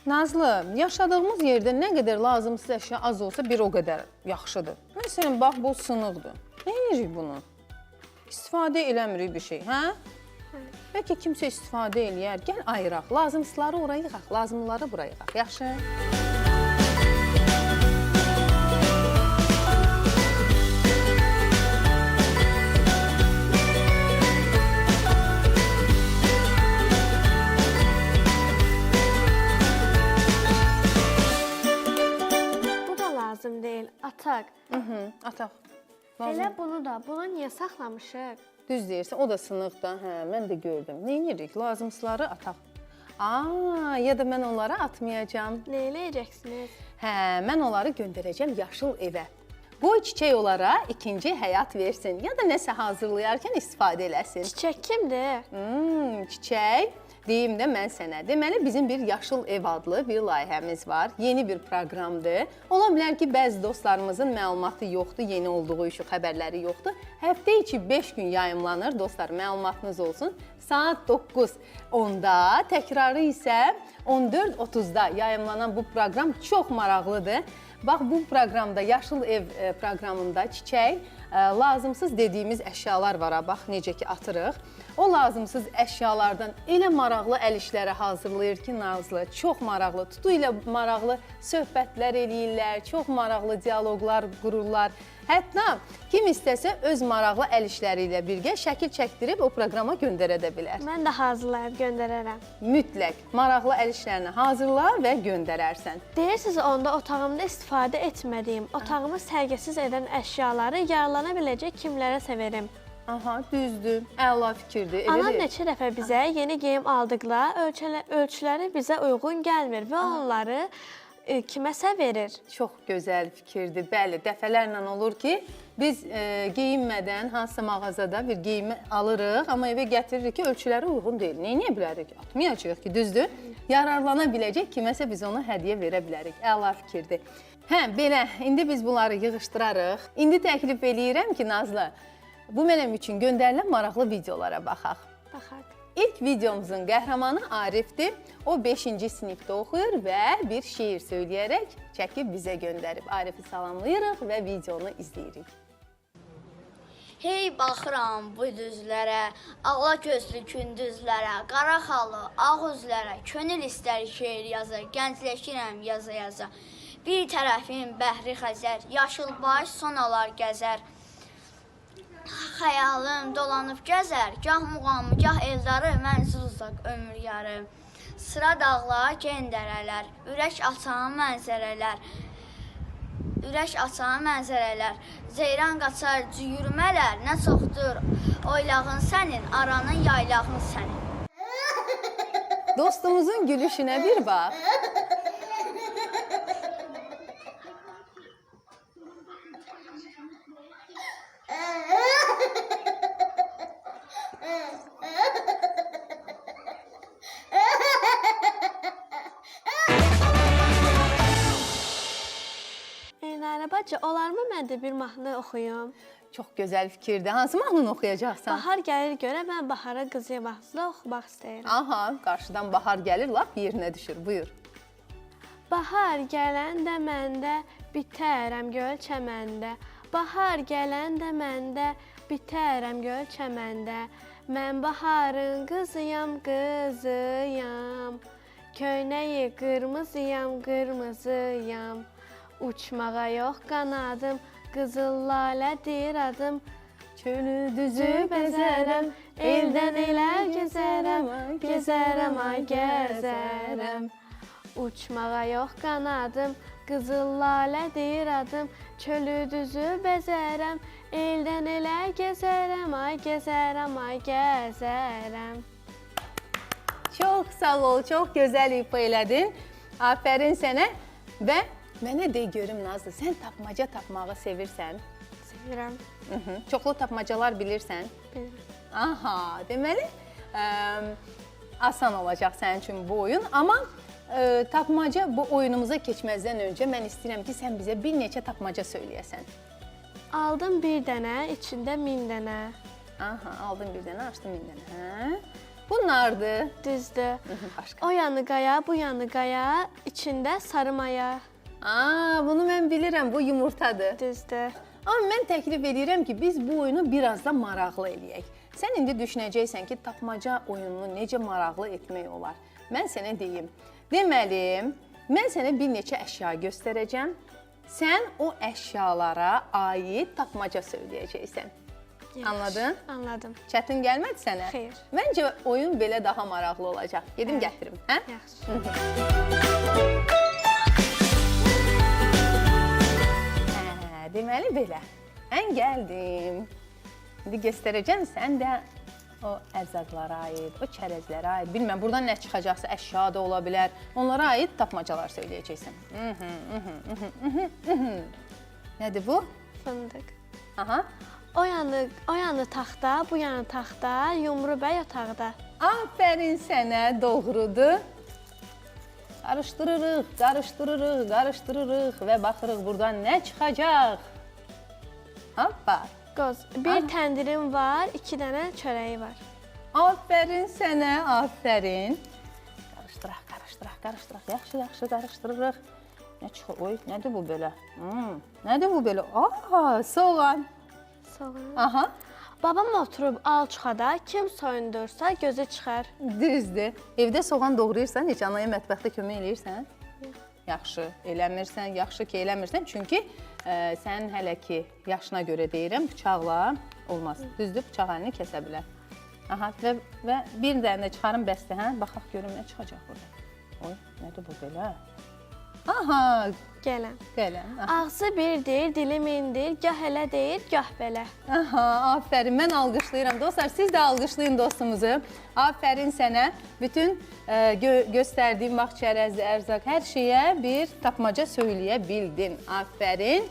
Nazlı, yaşadığımız yerdə nə qədər lazımsız əşya az olsa bir o qədər yaxşıdır. Məsələn, bax, bu sınıqdır. Nə edirik bunu? İstifadə eləmirik bir şey, hə? Bəlkə kimsə istifadə eləyər. Gəl ayıraq. Lazımsızları oraya yığaq, lazımlıları buraya yığaq. Yaxşı? Lazım deyil, ataq. Ataq. Elə bunu da, bunu niyə saxlamışıq? Düz deyirsən, o da sınıqda. Hə, mən də gördüm. Nə edirik? Lazımsızları ataq. Ya da mən onları atmayacağam. Nə eləyəcəksiniz? Hə, mən onları göndərəcəm yaşıl evə. Qoy çiçək onlara ikinci həyat versin. Ya da nəsə hazırlayarkən istifadə eləsin. Çiçək kimdir? Çiçək. Deyim də mən sənə. Deməli, bizim bir Yaşıl Ev adlı bir layihəmiz var. Yeni bir proqramdır. Ola bilər ki, bəzi dostlarımızın məlumatı yoxdur, yeni olduğu üçün xəbərləri yoxdur. Həftə içi 5 gün yayımlanır. Dostlar, məlumatınız olsun. Saat 9:10-da, təkrarı isə 14:30-da yayımlanan bu proqram çox maraqlıdır. Bax, bu proqramda, Yaşıl Ev proqramında çiçək, lazımsız dediyimiz əşyalar var. Bax, necə ki, atırıq. O lazımsız əşyalardan elə maraqlı əl işləri hazırlayır ki, Nazlı, çox maraqlı, tutu ilə maraqlı söhbətlər eləyirlər, çox maraqlı diyaloqlar qururlar. Hətta kim istəsə öz maraqlı əl işləri ilə birgə şəkil çəkdirib o proqrama göndərə də bilər. Mən də hazırlayıb göndərərəm. Mütləq maraqlı əl işlərini hazırla və göndərərsən. Deyirsiniz, onda otağımda istifadə etmədiyim, otağımı sərgəsiz edən əşyaları yararlana biləcək kimlərə severim. Aha, düzdür. Əla fikirdir. Anam neçə dəfə bizə yeni geyim aldıqla ölçüləri bizə uyğun gəlmir və onları kiməsə verir. Çox gözəl fikirdir. Bəli, dəfələrlə olur ki, biz geyinmədən hansısa mağazada bir geyimi alırıq, amma evə gətiririk ki, ölçüləri uyğun deyil. Neyə bilərik? Atmayacağıq ki, düzdür? Yararlana biləcək kiməsə biz ona hədiyyə verə bilərik. Əla fikirdir. Hə, belə, indi biz bunları yığışdırarıq. İndi təklif eləyirəm ki, Nazlı, bu mənim üçün göndərilən maraqlı videolara baxaq. Baxaq. İlk videomuzun qəhrəmanı Arifdir. O 5-ci sinifdə oxuyur və bir şeir söyləyərək çəkib bizə göndərib. Arifi salamlayırıq və videonu izləyirik. Hey baxıram bu düzlərə, ağla gözlü gündüzlərə, qara xalı, ağ üzlərə, könül istər şeir yazır, gəncləşirəm yaza-yaza. Bir tərəfim bəhri xəzər, yaşıl baş sonalar gəzər. Xəyalım dolanıb gəzər, gah muğamı, gah eldarı, mənzil uzaq ömür yarı. Sıra dağlar, gendərələr, ürək açan mənzərələr. Ürək açan mənzərələr, ceyran qaçar cüyürmələr, nə çoxdur oylağın sənin, aranın yaylağın sənin. Dostumuzun gülüşünə bir bax. Bacı, olarmı mən də bir mahnı oxuyum? Çox gözəl fikirdir. Hansı mahnını oxuyacaqsan? Bahar gəlir görə mən Bahara qızı mahnısını oxumaq istəyirəm. Aha, qarşıdan bahar gəlir, lap yerinə düşür. Buyur. Bahar gələndə məndə bitərəm göl çəməndə. Bahar gələndə məndə bitərəm göl çəməndə. Mən baharın qızıyam, qızıyam. Köynəyi qırmızıyam, qırmızıyam. Uçmağa yox qanadım, qızıl lalədir adım. Çölü düzü bəzərəm, eldən elə gəzərəm, gəzərəm ay gəzərəm. Uçmağa yox qanadım, qızıl lalədir adım. Çölü düzü bəzərəm, eldən elə gəzərəm, ay gəzərəm, ay gəzərəm. Çox sağ ol, çox gözəl ifa elədin. Afərin sənə və mənə de görüm Nazlı, sən tapmaca tapmağı sevirsən? Sevirəm. Çoxlu tapmacalar bilirsən? Bilirəm. Aha, deməli, asan olacaq sənin üçün bu oyun. Amma tapmaca bu oyunumuza keçməzdən öncə mən istəyirəm ki, sən bizə bir neçə tapmaca söyləyəsən. Aldım bir dənə, içində 1000 dənə. Aha, aldın bir dənə, açdın 1000 dənə. Hə? Bunlardır. Düzdür. Başqa. O yanı qaya, bu yanı qaya, içində sarı maya. Bunu mən bilirəm, bu yumurtadır. Düzdür. Amma mən təklif edirəm ki, biz bu oyunu biraz da maraqlı eləyək. Sən indi düşünəcəksən ki, tapmaca oyununu necə maraqlı etmək olar. Mən sənə deyim. Deməli, mən sənə bir neçə əşya göstərəcəm. Sən o əşyalara aid tapmaca söyləyəcəksən. Anladın? Anladım. Çətin gəlmədi sənə? Xeyr. Məncə oyun belə daha maraqlı olacaq. Gedim gətirim, hə? Yaxşı. Deməli belə. Mən gəldim. İndi göstərəcəm sən də o ərzaqlara aid, o çərəzlərə aid, bilməm buradan nə çıxacaqsa əşya da ola bilər. Onlara aid tapmacalar söyləyəcəksən. Nədir bu? Fındıq. Aha. O yanı taxta, bu yanı taxta, yumru bəy otaqda. Afərin sənə, doğrudur. Qarışdırırıq, qarışdırırıq, qarışdırırıq və baxırıq buradan nə çıxacaq. Hoppa. Qoz, bir təndirim var, 2 dənə çörəyi var. Afərin sənə, afərin. Qarışdıraq, qarışdıraq, qarışdıraq. Yaxşı, yaxşı qarışdırırıq. Nə çıxır? Oy, nədir bu belə? Nədir bu belə? Soğan. Soğan. Aha. Babam oturub alçuxada, kim soyundursa gözü çıxar. Düzdür. Evdə soğan doğrayırsan, heç anaya mətbəxdə kömək eləyirsən? Yaxşı, eləmirsən, yaxşı ki, eləmirsən. Çünki sənin hələ ki yaşına görə deyirəm, bıçaqla olmaz. Düzdür, bıçaq əlini kəsə bilər. Aha, və bir dənə də çıxarım bəsdir, hə? Baxaq görüm nə çıxacaq burada. Oy, nədir bu belə? Aha, Gələn. qələm. Ağzı birdir, dili mindir, gah elə deyir, gah belə. Aha, afərin. Mən alqışlayıram. Dostlar, siz də alqışlayın dostumuzu. Afərin sənə. Bütün göstərdiyim vaxt çərəzli, ərzaq, hər şeyə bir tapmaca söyləyə bildin. Afərin.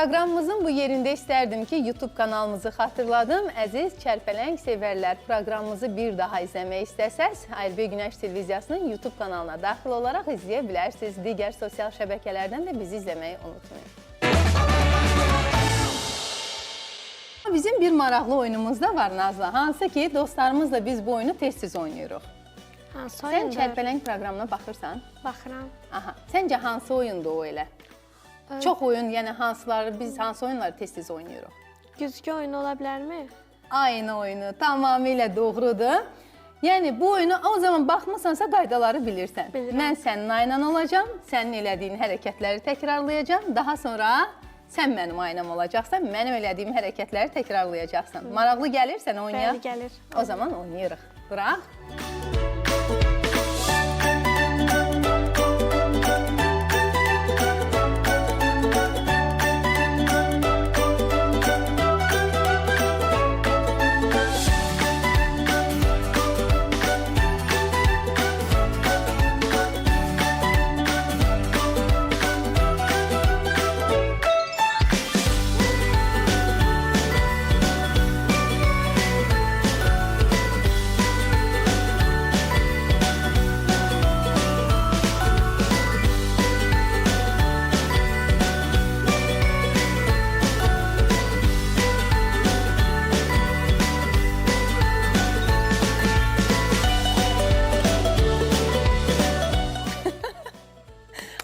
Proqramımızın bu yerində istərdim ki, YouTube kanalımızı xatırladım. Əziz Çərpələng sevərlər, proqramımızı bir daha izləmək istəsəz, ARB Günəş televiziyasının YouTube kanalına daxil olaraq izləyə bilərsiniz. Digər sosial şəbəkələrdən də bizi izləməyi unutmayın. Bizim bir maraqlı oyunumuz da var Nazlı. Hansı ki, dostlarımızla biz bu oyunu tez-tez oynayırıq. Hansı Sən oyundur? Çərpələng proqramına baxırsan? Baxıram. Aha. Səncə hansı oyundur o elə? Çox oyun, yəni hansıları, biz hansı oyunları tez-tez oynayırıq? Güzgü oyunu ola bilərmi? Aynı oyunu, tamamilə doğrudur. Yəni bu oyunu o zaman baxmısansa qaydaları bilirsən. Bilirəm. Mən sənin aynən olacağam, sənin elədiyin hərəkətləri təkrarlayacağam. Daha sonra sən mənim aynam olacaqsan, mənim elədiyim hərəkətləri təkrarlayacaqsan. Maraqlı gəlir sənə oynayaq? Bəli, gəlir. O zaman oynayırıq. Qıraq.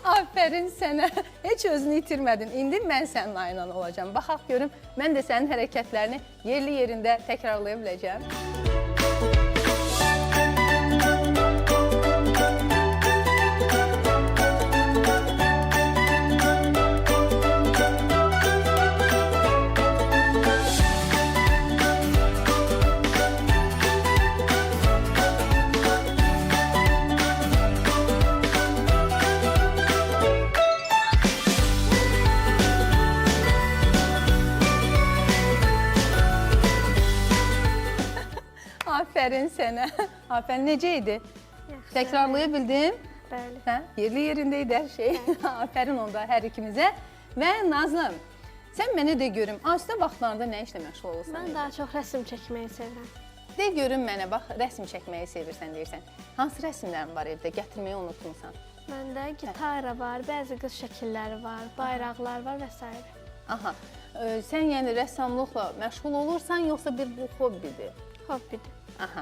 Aferin sənə. Heç özünü itirmədin. İndi mən sənin aynan olacağam. Baxaq görüm, mən də sənin hərəkətlərini yerli yerində təkrarlaya biləcəm. Aferin sənə. Aferin, necə idi? Yaxşı. Təkrarlaya bildin? Bəli. Hə? Yerli yerində idi hər şey. Aferin onda hər ikimizə. Və Nazlım, sən mənə de görüm, asudə vaxtlarda nə işlə məşğul olursan? Mən daha çox rəsm çəkməyi sevirəm. De görüm mənə, bax, rəsm çəkməyi sevirsən deyirsən. Hansı rəsmlərin var evdə? Gətirməyi unutmuşsan. Məndə gitara var, bəzi qız şəkilləri var, bayraqlar var və s. Aha. Sən yəni rəssamlıqla məşğul olursan, yoxsa bir bu hobbidir? Hobbidir. Aha.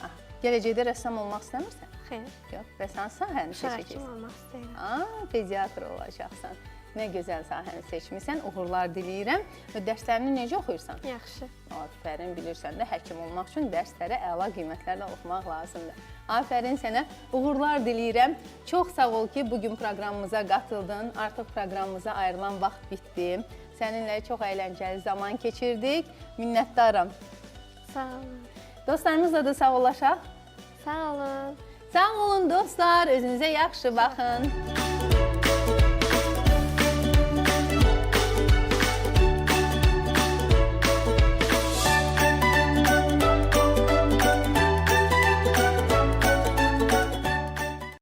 Aha. Gələcəkdə rəssam olmaq istəmirsən? Xeyr. Yox. Və sən sahəni Şərəkim seçəcəksən? olmaq istəyirəm. Pediatr olacaqsan. Nə gözəl sahəni seçmisən. Uğurlar diləyirəm. Dərslərini necə oxuyursan? Yaxşı. Afərin, bilirsən də həkim olmaq üçün dərsləri əla qiymətlərlə oxumaq lazımdır. Afərin sənə, uğurlar diləyirəm. Çox sağ ol ki, bugün proqramımıza qatıldın. Artıq proqramımıza ayrılan vaxt bitdi. Səninlə çox əyləncəli zaman keçirdik. Minnətdaram. Sağ olun. Dostlarımızla da sağollaşaq. Sağ olun. Sağ olun dostlar, özünüzə yaxşı baxın.